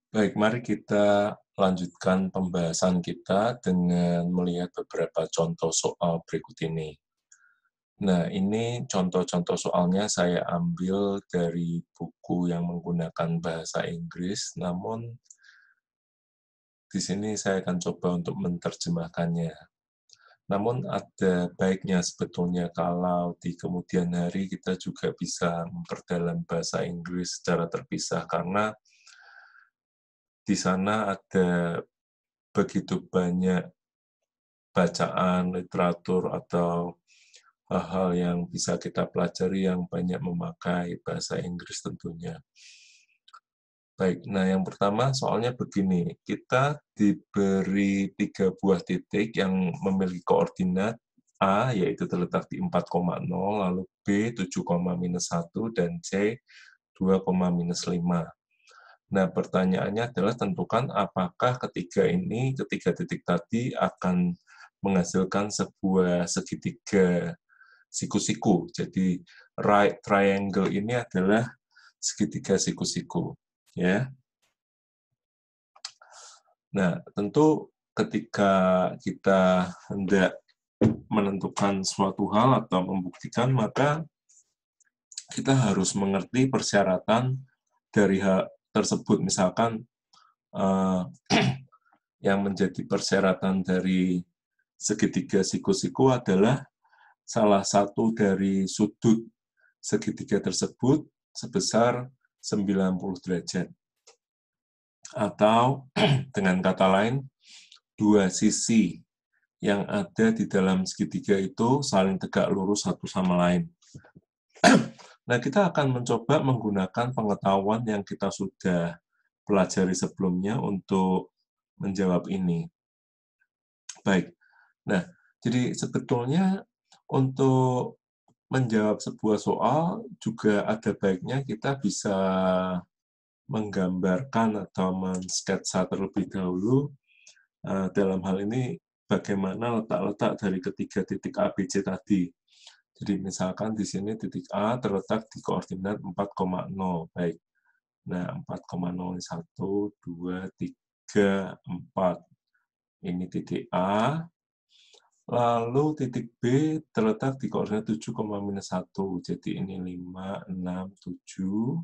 Baik, mari kita lanjutkan pembahasan kita dengan melihat beberapa contoh soal berikut ini. Nah, ini contoh-contoh soalnya saya ambil dari buku yang menggunakan bahasa Inggris, namun di sini saya akan coba untuk menerjemahkannya. Namun ada baiknya sebetulnya kalau di kemudian hari kita juga bisa memperdalam bahasa Inggris secara terpisah, karena di sana ada begitu banyak bacaan, literatur, atau hal-hal yang bisa kita pelajari yang banyak memakai bahasa Inggris tentunya. Baik, nah yang pertama soalnya begini, kita diberi 3 buah titik yang memiliki koordinat A, yaitu terletak di 4,0, lalu B 7,-1, dan C 2,-5. Nah, pertanyaannya adalah tentukan apakah ketiga titik tadi akan menghasilkan sebuah segitiga siku-siku. Jadi, right triangle ini adalah segitiga siku-siku. Ya. Nah, tentu ketika kita hendak menentukan suatu hal atau membuktikan, maka kita harus mengerti persyaratan dari hal tersebut. Misalkan, eh, yang menjadi persyaratan dari segitiga siku-siku adalah salah satu dari sudut segitiga tersebut sebesar 90 derajat. Atau dengan kata lain, dua sisi yang ada di dalam segitiga itu saling tegak lurus satu sama lain. Nah, kita akan mencoba menggunakan pengetahuan yang kita sudah pelajari sebelumnya untuk menjawab ini. Baik, nah, jadi sebetulnya untuk menjawab sebuah soal juga ada baiknya kita bisa menggambarkan atau mensketsa terlebih dahulu dalam hal ini bagaimana letak-letak dari ketiga titik A, B, C tadi. Jadi misalkan di sini titik A terletak di koordinat 4,0. Baik. Nah, 4,0 1, 2, 3, 4. Ini titik A. Lalu titik B terletak di koordinat 7,-1. Jadi ini 5, 6, 7.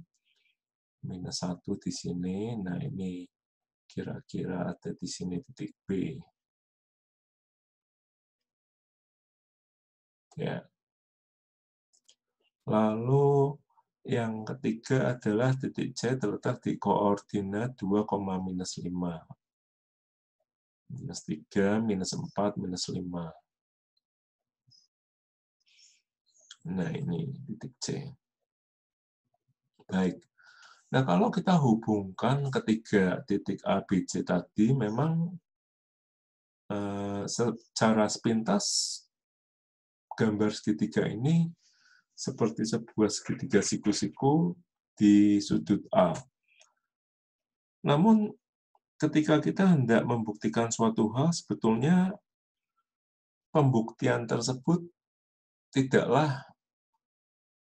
-1 di sini. Nah, ini kira-kira ada di sini titik B. Ya. Lalu yang ketiga adalah titik C terletak di koordinat 2,-5. -3, -4, -5. Nah, ini titik C. Baik. Nah, kalau kita hubungkan ketiga titik A, B, C tadi, memang secara sepintas gambar segitiga ini seperti sebuah segitiga siku-siku di sudut A. Namun, ketika kita hendak membuktikan suatu hal, sebetulnya pembuktian tersebut tidaklah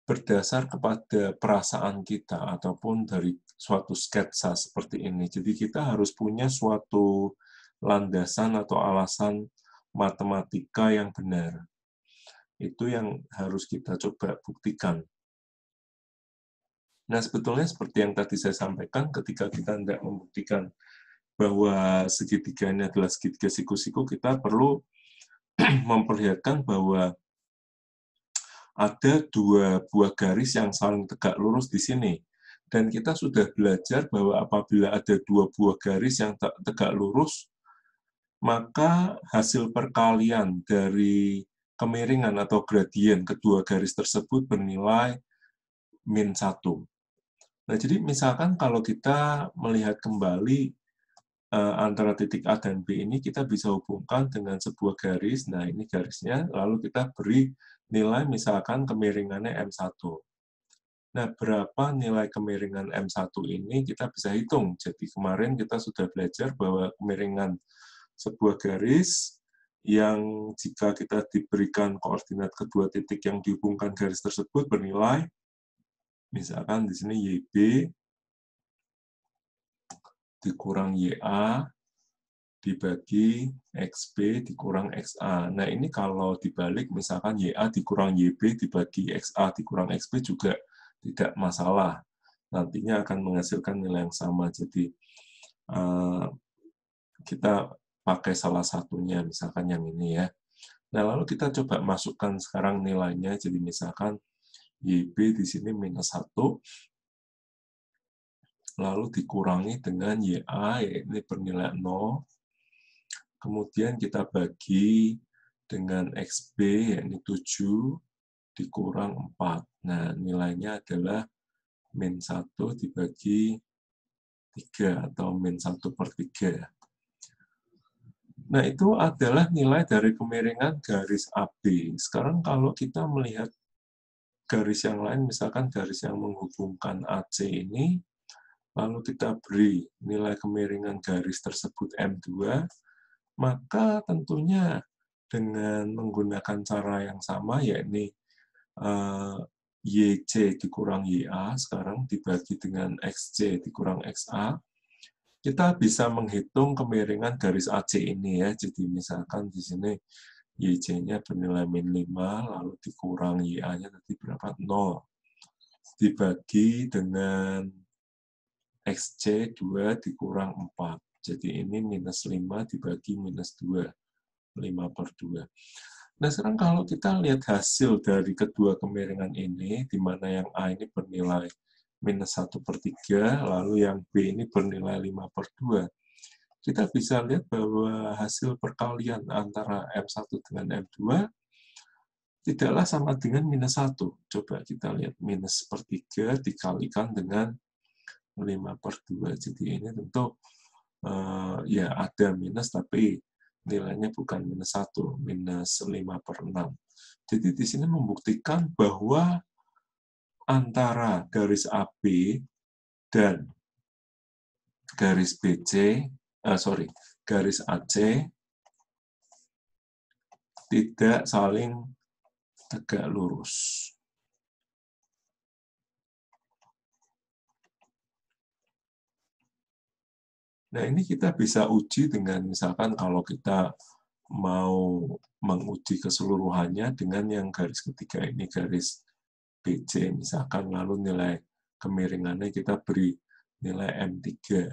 berdasar kepada perasaan kita ataupun dari suatu sketsa seperti ini. Jadi kita harus punya suatu landasan atau alasan matematika yang benar. Itu yang harus kita coba buktikan. Nah, sebetulnya seperti yang tadi saya sampaikan, ketika kita hendak membuktikan bahwa segitiga ini adalah segitiga siku-siku, kita perlu memperlihatkan bahwa ada dua buah garis yang saling tegak lurus di sini. Dan kita sudah belajar bahwa apabila ada dua buah garis yang tegak lurus, maka hasil perkalian dari kemiringan atau gradien kedua garis tersebut bernilai -1. Nah, jadi misalkan kalau kita melihat kembali antara titik A dan B ini, kita bisa hubungkan dengan sebuah garis. Nah, ini garisnya, lalu kita beri nilai misalkan kemiringannya M1. Nah, berapa nilai kemiringan M1 ini kita bisa hitung. Jadi kemarin kita sudah belajar bahwa kemiringan sebuah garis yang jika kita diberikan koordinat kedua titik yang dihubungkan garis tersebut bernilai, misalkan di sini YB dikurang YA dibagi XB dikurang XA. Nah, ini kalau dibalik, misalkan YA dikurang YB dibagi XA dikurang XB juga tidak masalah. Nantinya akan menghasilkan nilai yang sama. Jadi, kita pakai salah satunya, misalkan yang ini ya. Nah, lalu kita coba masukkan sekarang nilainya. Jadi, misalkan YB di sini minus 1, lalu dikurangi dengan YA, ini bernilai 0, kemudian kita bagi dengan XB, yakni 7, dikurang 4. Nah, nilainya adalah min 1 dibagi 3, atau min 1/3. Nah, itu adalah nilai dari kemiringan garis AB. Sekarang kalau kita melihat garis yang lain, misalkan garis yang menghubungkan AC ini, lalu kita beri nilai kemiringan garis tersebut M2, maka tentunya dengan menggunakan cara yang sama, yakni YC dikurang YA, sekarang dibagi dengan XC dikurang XA, kita bisa menghitung kemiringan garis AC ini ya. Jadi misalkan di sini YC-nya bernilai min 5, lalu dikurang YA-nya tadi berapa? 0. Dibagi dengan XC 2 dikurang 4. Jadi ini minus 5 dibagi minus 2. 5/2. Nah, sekarang kalau kita lihat hasil dari kedua kemiringan ini, di mana yang A ini bernilai minus 1/3, lalu yang B ini bernilai 5/2, kita bisa lihat bahwa hasil perkalian antara M1 dengan M2 tidaklah sama dengan minus 1. Coba kita lihat, minus 1/3 dikalikan dengan 5/2. Jadi ini tentu ya ada minus, tapi nilainya bukan minus 1, minus 5/6. Jadi di sini membuktikan bahwa antara garis AB dan garis garis AC tidak saling tegak lurus. Nah, ini kita bisa uji dengan misalkan kalau kita mau menguji keseluruhannya dengan yang garis ketiga ini, garis BC misalkan, lalu nilai kemiringannya kita beri nilai M3.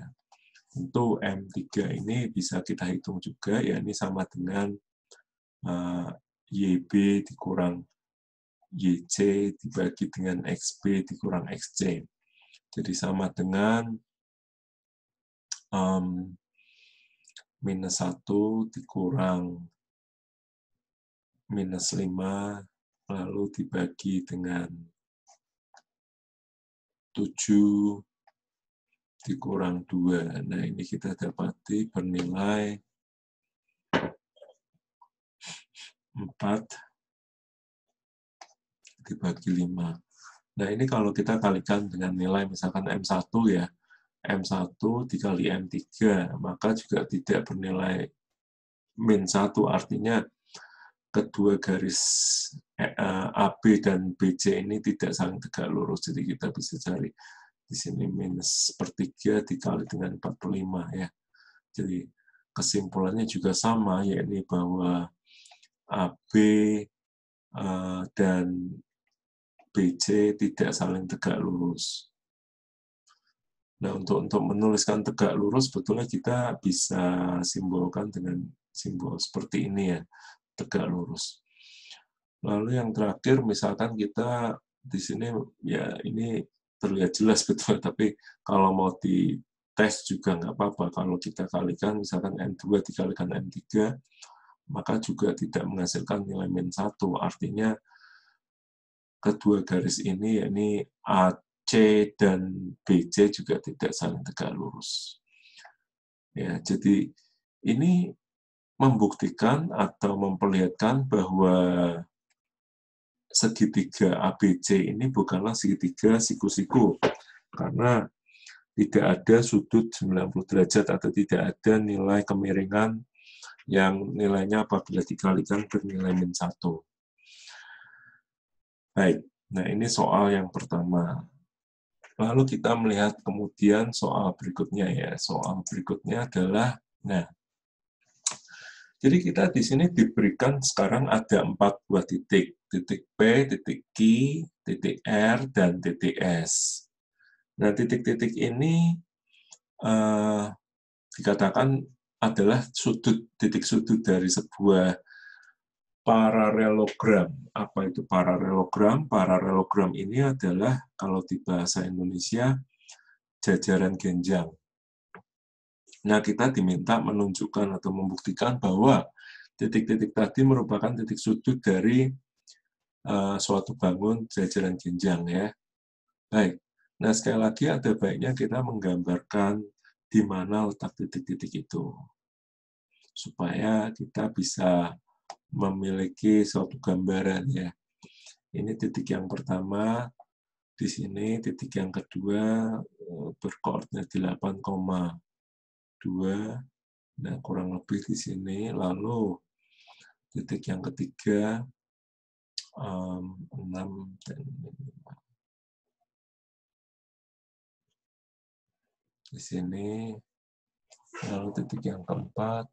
Tentu M3 ini bisa kita hitung juga, ya ini sama dengan YB dikurang YC dibagi dengan XB dikurang XC. Jadi sama dengan minus 1 dikurang minus 5, lalu dibagi dengan 7 dikurang 2. Nah, ini kita dapati bernilai 4 dibagi 5. Nah, ini kalau kita kalikan dengan nilai misalkan M1 ya, M1 dikali M3, maka juga tidak bernilai min 1, artinya kedua garis AB dan BC ini tidak saling tegak lurus. Jadi kita bisa cari di sini minus 1/3 dikali dengan 45 ya. Jadi kesimpulannya juga sama, yakni bahwa AB dan BC tidak saling tegak lurus. Nah, untuk menuliskan tegak lurus, sebetulnya kita bisa simbolkan dengan simbol seperti ini ya, tegak lurus. Lalu yang terakhir, misalkan kita di sini, ya ini terlihat jelas betul, tapi kalau mau dites juga nggak apa-apa. Kalau kita kalikan, misalkan M2 dikalikan M3, maka juga tidak menghasilkan nilai min 1. Artinya, kedua garis ini, yakni AC dan BC juga tidak saling tegak lurus. Ya, jadi ini membuktikan atau memperlihatkan bahwa segitiga ABC ini bukanlah segitiga siku-siku, karena tidak ada sudut 90 derajat atau tidak ada nilai kemiringan yang nilainya apabila dikalikan bernilai min 1. Baik, nah ini soal yang pertama. Lalu kita melihat kemudian soal berikutnya ya. Soal berikutnya adalah, nah, jadi kita di sini diberikan sekarang ada 4 buah titik. Titik P, titik Q, titik R, dan titik S. Nah, titik-titik ini dikatakan adalah titik sudut dari sebuah paralelogram. Apa itu paralelogram? Paralelogram ini adalah, kalau di bahasa Indonesia, jajaran genjang. Nah, kita diminta menunjukkan atau membuktikan bahwa titik-titik tadi merupakan titik sudut dari suatu bangun jajaran genjang ya. Baik. Nah, sekali lagi ada baiknya kita menggambarkan di mana letak titik-titik itu, supaya kita bisa memiliki suatu gambaran ya. Ini titik yang pertama, di sini titik yang kedua berkoordinat 8,2, nah kurang lebih di sini. Lalu titik yang ketiga 6 dan 5. Di sini. Lalu titik yang keempat.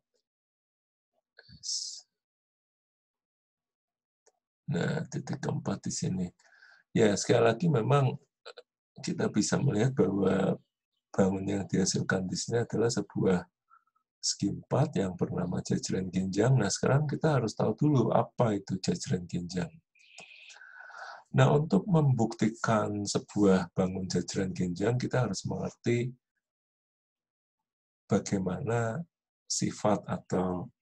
Nah, titik keempat di sini. Ya, sekali lagi memang kita bisa melihat bahwa bangun yang dihasilkan di sini adalah sebuah segi 4 yang bernama jajaran genjang. Nah, sekarang kita harus tahu dulu apa itu jajaran genjang. Nah, untuk membuktikan sebuah bangun jajaran genjang, kita harus mengerti bagaimana sifat atau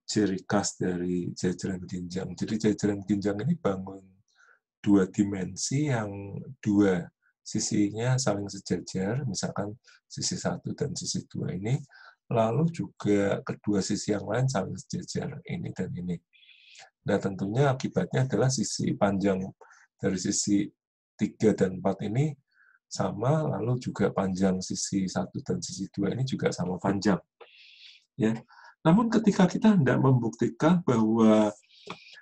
ciri khas dari jajaran genjang. Jadi jajaran genjang ini bangun 2 dimensi yang 2 sisinya saling sejajar, misalkan sisi 1 dan sisi 2 ini, lalu juga kedua sisi yang lain saling sejajar, ini dan ini. Nah, tentunya akibatnya adalah sisi panjang dari sisi 3 dan 4 ini sama, lalu juga panjang sisi 1 dan sisi 2 ini juga sama panjang. Ya. Namun ketika kita hendak membuktikan bahwa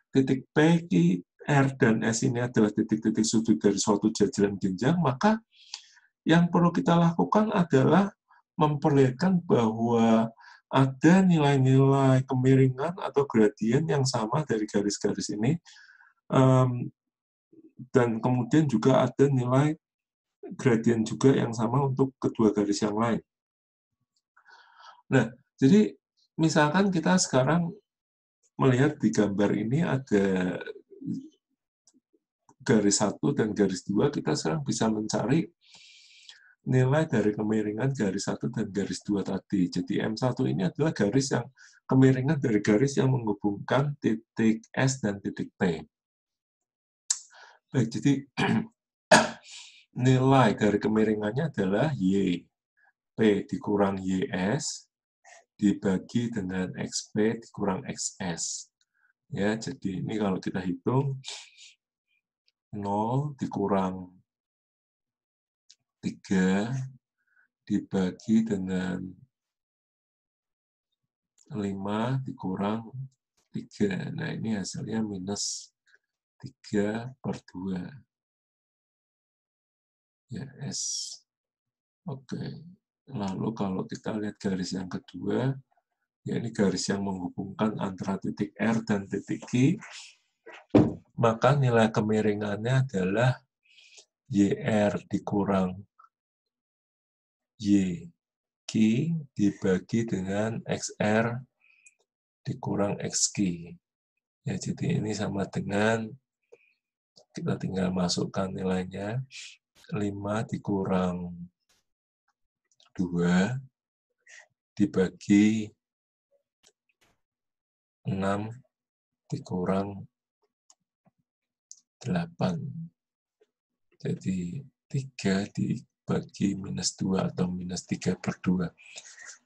titik P, Q, R, dan S ini adalah titik-titik sudut dari suatu jajaran genjang, maka yang perlu kita lakukan adalah memperlihatkan bahwa ada nilai-nilai kemiringan atau gradien yang sama dari garis-garis ini, dan kemudian juga ada nilai gradien juga yang sama untuk kedua garis yang lain. Nah, jadi misalkan kita sekarang melihat di gambar ini ada garis 1 dan garis 2, kita sekarang bisa mencari nilai dari kemiringan garis 1 dan garis 2 tadi. Jadi M1 ini adalah garis yang kemiringan dari garis yang menghubungkan titik S dan titik P. Baik, jadi nilai dari kemiringannya adalah Y. P dikurang YS dibagi dengan XP dikurang XS. Ya, jadi ini kalau kita hitung 0 dikurang 3 dibagi dengan 5 dikurang 3. Nah, ini hasilnya minus 3/2. Ya, S. Oke. Lalu kalau kita lihat garis yang kedua, ya ini garis yang menghubungkan antara titik R dan titik Q, maka nilai kemiringannya adalah YR dikurang YQ dibagi dengan XR dikurang XQ. Ya, jadi ini sama dengan, kita tinggal masukkan nilainya, 5 dikurang 2 dibagi 6 dikurang 8. Jadi 3 dibagi minus 2 atau minus 3/2.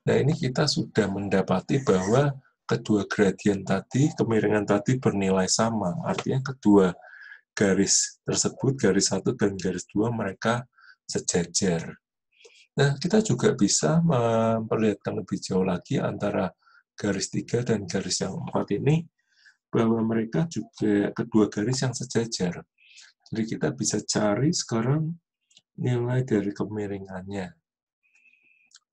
Nah, ini kita sudah mendapati bahwa kedua gradien tadi, kemiringan tadi bernilai sama. Artinya kedua garis tersebut, garis 1 dan garis 2, mereka sejajar. Nah, kita juga bisa memperlihatkan lebih jauh lagi antara garis 3 dan garis yang 4 ini, bahwa mereka juga kedua garis yang sejajar. Jadi kita bisa cari sekarang nilai dari kemiringannya.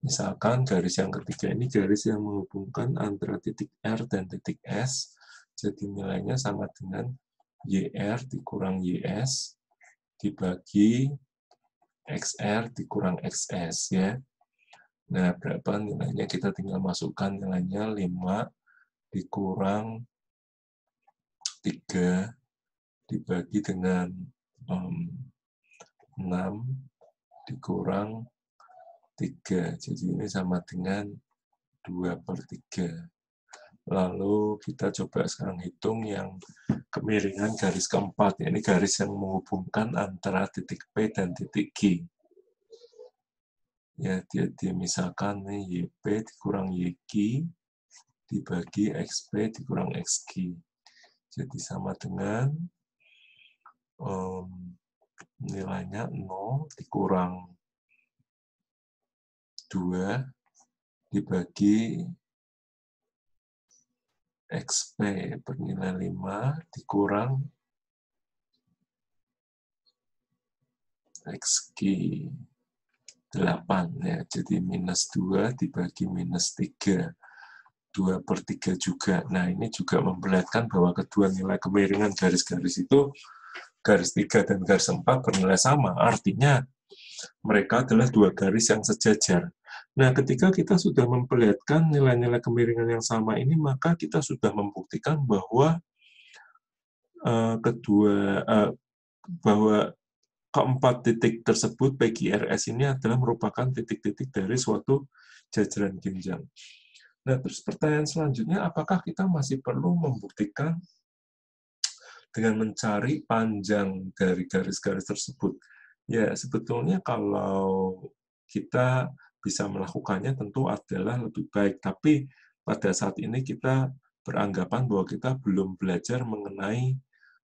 Misalkan garis yang ketiga ini garis yang menghubungkan antara titik R dan titik S, jadi nilainya sama dengan YR dikurang YS dibagi XR dikurang XS ya. Nah, berapa nilainya? Kita tinggal masukkan nilainya 5 dikurang 3 dibagi dengan 6 dikurang 3. Jadi ini sama dengan 2/3. Lalu kita coba sekarang hitung yang kemiringan garis keempat. Ini garis yang menghubungkan antara titik P dan titik G. Ya, dia misalkan nih YP dikurang YQ dibagi XP dikurang XG. Jadi sama dengan nilainya 0 dikurang 2 dibagi XP bernilai 5 dikurang XG 8 ya. Jadi minus 2 dibagi minus 3. 2/3 juga. Nah, ini juga memperlihatkan bahwa kedua nilai kemiringan garis-garis itu, garis 3 dan garis 4 bernilai sama. Artinya, mereka adalah dua garis yang sejajar. Nah, ketika kita sudah memperlihatkan nilai-nilai kemiringan yang sama ini, maka kita sudah membuktikan bahwa bahwa keempat titik tersebut PQRS ini adalah merupakan titik-titik dari suatu jajaran genjang. Nah, terus pertanyaan selanjutnya, apakah kita masih perlu membuktikan dengan mencari panjang dari garis-garis tersebut? Ya, sebetulnya kalau kita bisa melakukannya tentu adalah lebih baik, tapi pada saat ini kita beranggapan bahwa kita belum belajar mengenai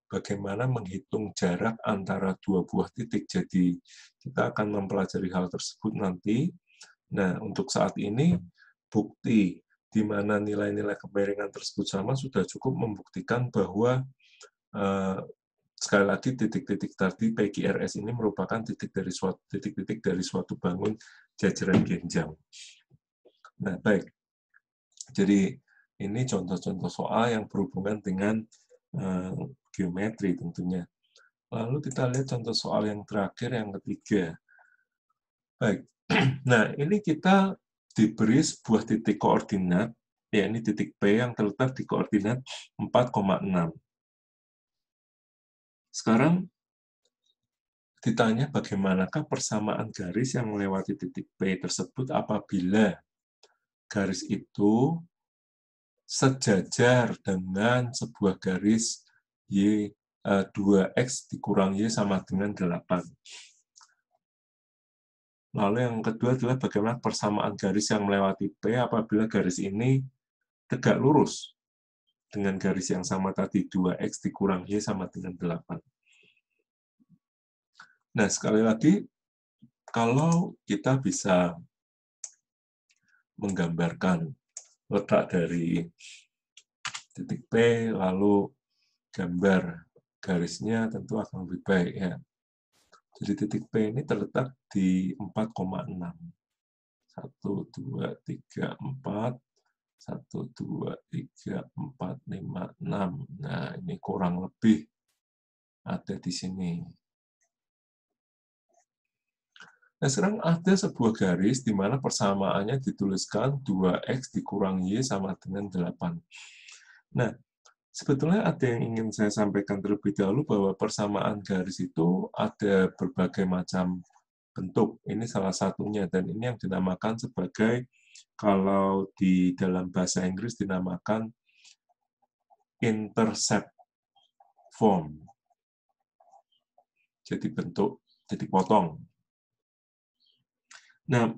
bagaimana menghitung jarak antara dua buah titik. Jadi, kita akan mempelajari hal tersebut nanti. Nah, untuk saat ini, bukti di mana nilai-nilai kemiringan tersebut sama sudah cukup membuktikan bahwa sekali lagi titik-titik tadi PQRS ini merupakan titik-titik dari suatu bangun jajaran genjang. Nah, baik. Jadi ini contoh-contoh soal yang berhubungan dengan geometri tentunya. Lalu kita lihat contoh soal yang terakhir, yang ketiga. Baik. Nah, ini kita diberi sebuah titik koordinat, ya ini titik P yang terletak di koordinat 4,6. Sekarang ditanya bagaimanakah persamaan garis yang melewati titik P tersebut apabila garis itu sejajar dengan sebuah garis Y 2X dikurang Y sama dengan 8. Lalu yang kedua adalah bagaimana persamaan garis yang melewati P apabila garis ini tegak lurus dengan garis yang sama tadi, 2X dikurang Y sama dengan 8. Nah, sekali lagi, kalau kita bisa menggambarkan letak dari titik P, lalu gambar garisnya tentu akan lebih baik ya. Jadi titik P ini terletak di 4,6. 1, 2, 3, 4. 1, 2, 3, 4, 5, 6. Nah, ini kurang lebih ada di sini. Nah, sekarang ada sebuah garis di mana persamaannya dituliskan 2X dikurang Y sama dengan 8. Nah, sebetulnya ada yang ingin saya sampaikan terlebih dahulu bahwa persamaan garis itu ada berbagai macam bentuk. Ini salah satunya, dan ini yang dinamakan sebagai, kalau di dalam bahasa Inggris dinamakan intercept form. Jadi bentuk titik potong. Nah,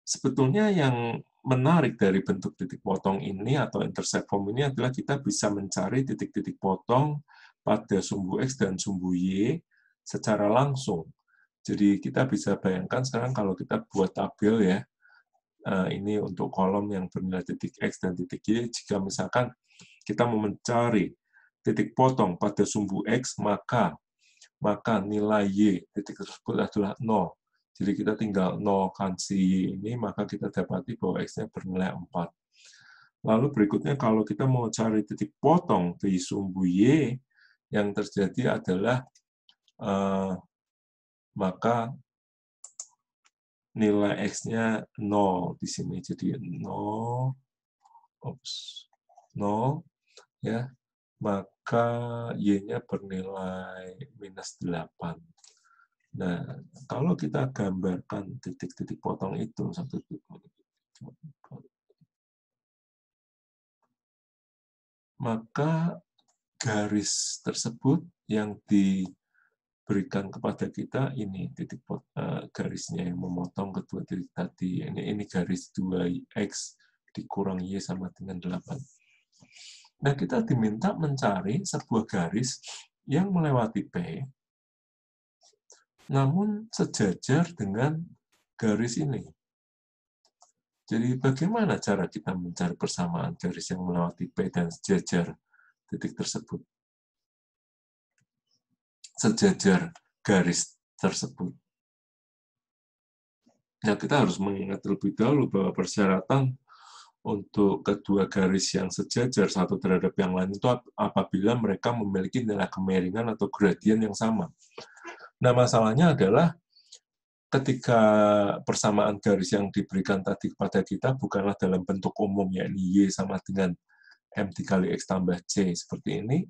sebetulnya yang menarik dari bentuk titik potong ini atau intercept form ini adalah kita bisa mencari titik-titik potong pada sumbu X dan sumbu Y secara langsung. Jadi kita bisa bayangkan sekarang kalau kita buat tabel ya, ini untuk kolom yang bernilai titik X dan titik Y, jika misalkan kita mau mencari titik potong pada sumbu X, maka maka nilai Y titik tersebut adalah 0. Jadi kita tinggal nolkan si Y ini, maka kita dapati bahwa X-nya bernilai 4. Lalu berikutnya kalau kita mau cari titik potong di sumbu Y, yang terjadi adalah maka nilai X-nya 0 di sini. Jadi 0, 0, ya, maka Y-nya bernilai -8. Nah, kalau kita gambarkan titik-titik potong itu, maka garis tersebut yang diberikan kepada kita ini titik garisnya yang memotong kedua titik tadi. Ini garis 2X dikurang Y sama dengan 8. Nah, kita diminta mencari sebuah garis yang melewati P, namun sejajar dengan garis ini. Jadi bagaimana cara kita mencari persamaan garis yang melewati P dan sejajar titik tersebut? Sejajar garis tersebut. Nah, kita harus mengingat terlebih dahulu bahwa persyaratan untuk kedua garis yang sejajar satu terhadap yang lain itu apabila mereka memiliki nilai kemiringan atau gradien yang sama. Nah, masalahnya adalah ketika persamaan garis yang diberikan tadi kepada kita bukanlah dalam bentuk umum, yakni Y sama dengan M dikali X tambah C seperti ini,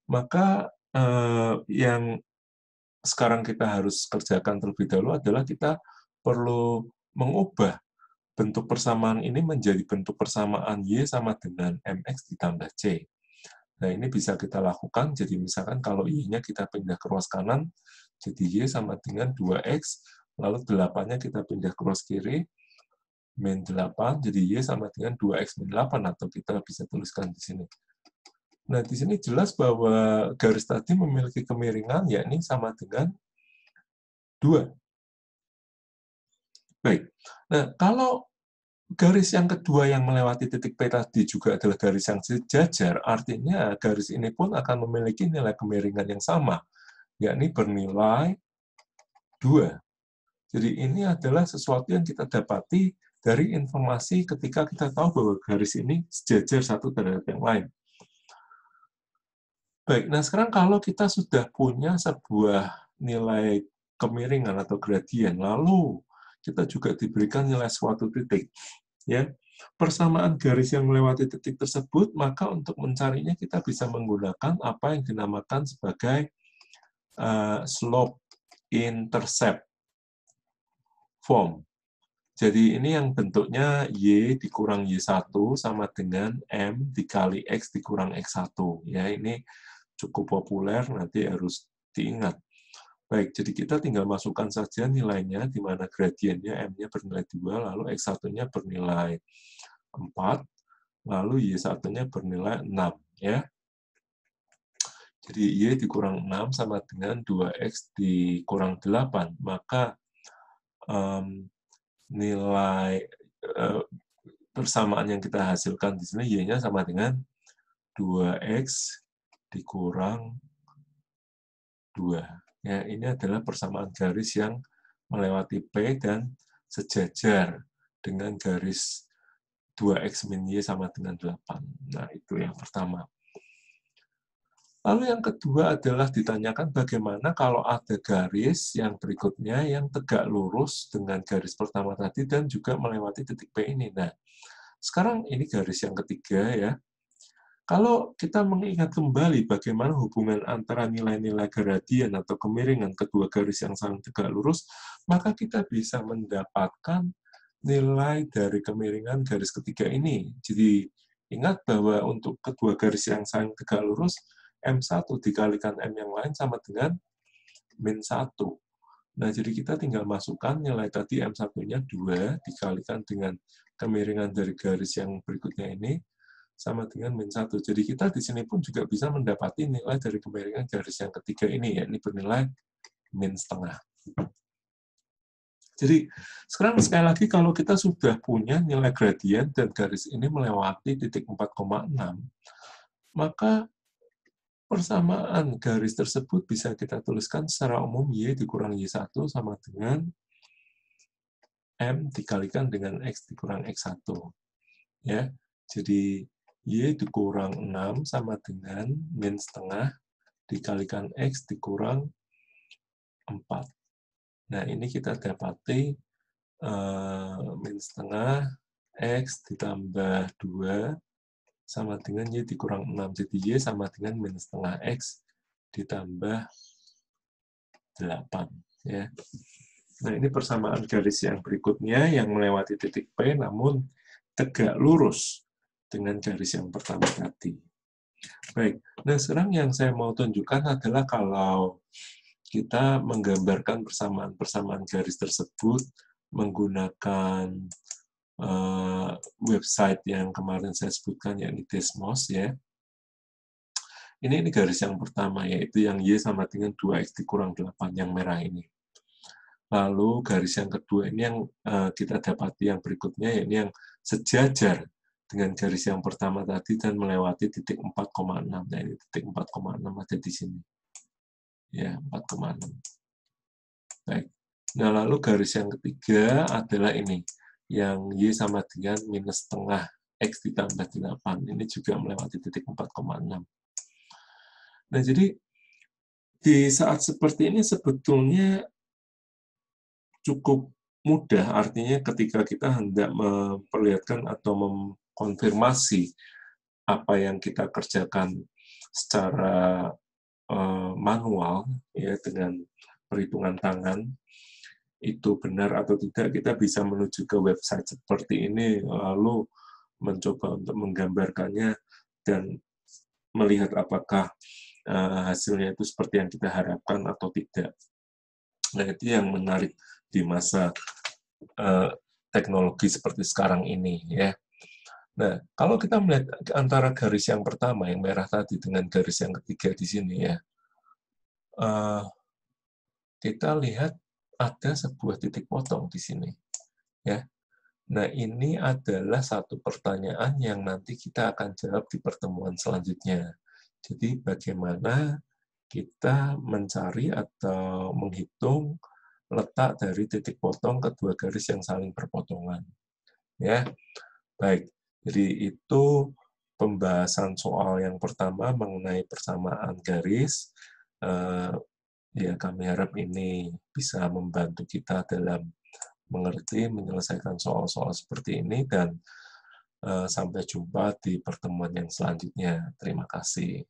maka yang sekarang kita harus kerjakan terlebih dahulu adalah kita perlu mengubah bentuk persamaan ini menjadi bentuk persamaan Y sama dengan MX ditambah C. Nah, ini bisa kita lakukan, jadi misalkan kalau Y-nya kita pindah ke ruas kanan, jadi Y sama dengan 2X, lalu 8-nya kita pindah ke ruas kiri, min 8, jadi Y sama dengan 2X min 8, atau kita bisa tuliskan di sini. Nah, di sini jelas bahwa garis tadi memiliki kemiringan, yakni sama dengan 2. Baik, nah kalau garis yang kedua yang melewati titik P tadi juga adalah garis yang sejajar, artinya garis ini pun akan memiliki nilai kemiringan yang sama, yakni bernilai 2. Jadi ini adalah sesuatu yang kita dapati dari informasi ketika kita tahu bahwa garis ini sejajar satu terhadap yang lain. Baik, nah sekarang kalau kita sudah punya sebuah nilai kemiringan atau gradien, lalu kita juga diberikan nilai suatu titik, ya, persamaan garis yang melewati titik tersebut, maka untuk mencarinya kita bisa menggunakan apa yang dinamakan sebagai slope intercept form. Jadi ini yang bentuknya Y dikurang Y1 sama dengan M dikali X dikurang X1. Ya, ini cukup populer, nanti harus diingat. Baik, jadi kita tinggal masukkan saja nilainya, di mana gradiennya M-nya bernilai 2, lalu X1-nya bernilai 4, lalu Y1-nya bernilai 6. Ya. Jadi Y dikurang 6 sama dengan 2X dikurang 8. Maka nilai persamaan yang kita hasilkan di sini Y-nya sama dengan 2X dikurang 2. Ya, ini adalah persamaan garis yang melewati P dan sejajar dengan garis 2X min Y sama dengan 8. Nah, itu yang pertama. Lalu yang kedua adalah ditanyakan bagaimana kalau ada garis yang berikutnya yang tegak lurus dengan garis pertama tadi dan juga melewati titik P ini. Nah, sekarang ini garis yang ketiga ya. Kalau kita mengingat kembali bagaimana hubungan antara nilai-nilai gradien atau kemiringan kedua garis yang saling tegak lurus, maka kita bisa mendapatkan nilai dari kemiringan garis ketiga ini. Jadi ingat bahwa untuk kedua garis yang saling tegak lurus, M1 dikalikan M yang lain sama dengan min 1. Nah, jadi kita tinggal masukkan nilai tadi M1-nya 2 dikalikan dengan kemiringan dari garis yang berikutnya ini, sama dengan min 1. Jadi kita di sini pun juga bisa mendapati nilai dari kemiringan garis yang ketiga ini, yakni bernilai min setengah. Jadi sekarang sekali lagi kalau kita sudah punya nilai gradien dan garis ini melewati titik 4,6, maka persamaan garis tersebut bisa kita tuliskan secara umum Y dikurang Y1 sama dengan M dikalikan dengan X dikurang X1. Ya. Jadi Y dikurang 6 sama dengan min setengah dikalikan X dikurang 4. Nah, ini kita dapati min setengah X ditambah 2 sama dengan Y dikurang 6. Jadi Y sama dengan min setengah X ditambah 8. Ya. Nah, ini persamaan garis yang berikutnya yang melewati titik P namun tegak lurus dengan garis yang pertama tadi. Baik, nah sekarang yang saya mau tunjukkan adalah kalau kita menggambarkan persamaan-persamaan garis tersebut menggunakan website yang kemarin saya sebutkan, yakni Desmos, ya. Ini garis yang pertama, yaitu yang Y sama dengan 2X dikurang 8, yang merah ini. Lalu garis yang kedua ini yang kita dapati yang berikutnya, yaitu yang sejajar dengan garis yang pertama tadi dan melewati titik 4,6. Nah, ini titik 4,6 ada di sini. Ya, 4,6. Baik. Nah, lalu garis yang ketiga adalah ini, yang Y sama dengan minus setengah X ditambah 8. Ini juga melewati titik 4,6. Nah, jadi di saat seperti ini sebetulnya cukup mudah, artinya ketika kita hendak memperlihatkan atau mengkonfirmasi apa yang kita kerjakan secara manual, ya, dengan perhitungan tangan, itu benar atau tidak, kita bisa menuju ke website seperti ini, lalu mencoba untuk menggambarkannya dan melihat apakah hasilnya itu seperti yang kita harapkan atau tidak. Nah, itu yang menarik di masa teknologi seperti sekarang ini, ya. Nah, kalau kita melihat antara garis yang pertama, yang merah tadi, dengan garis yang ketiga di sini, ya, kita lihat ada sebuah titik potong di sini, ya. Nah, ini adalah satu pertanyaan yang nanti kita akan jawab di pertemuan selanjutnya. Jadi, bagaimana kita mencari atau menghitung letak dari titik potong kedua garis yang saling berpotongan. Ya, baik. Jadi itu pembahasan soal yang pertama mengenai persamaan garis. Ya, kami harap ini bisa membantu kita dalam mengerti, menyelesaikan soal-soal seperti ini, dan sampai jumpa di pertemuan yang selanjutnya. Terima kasih.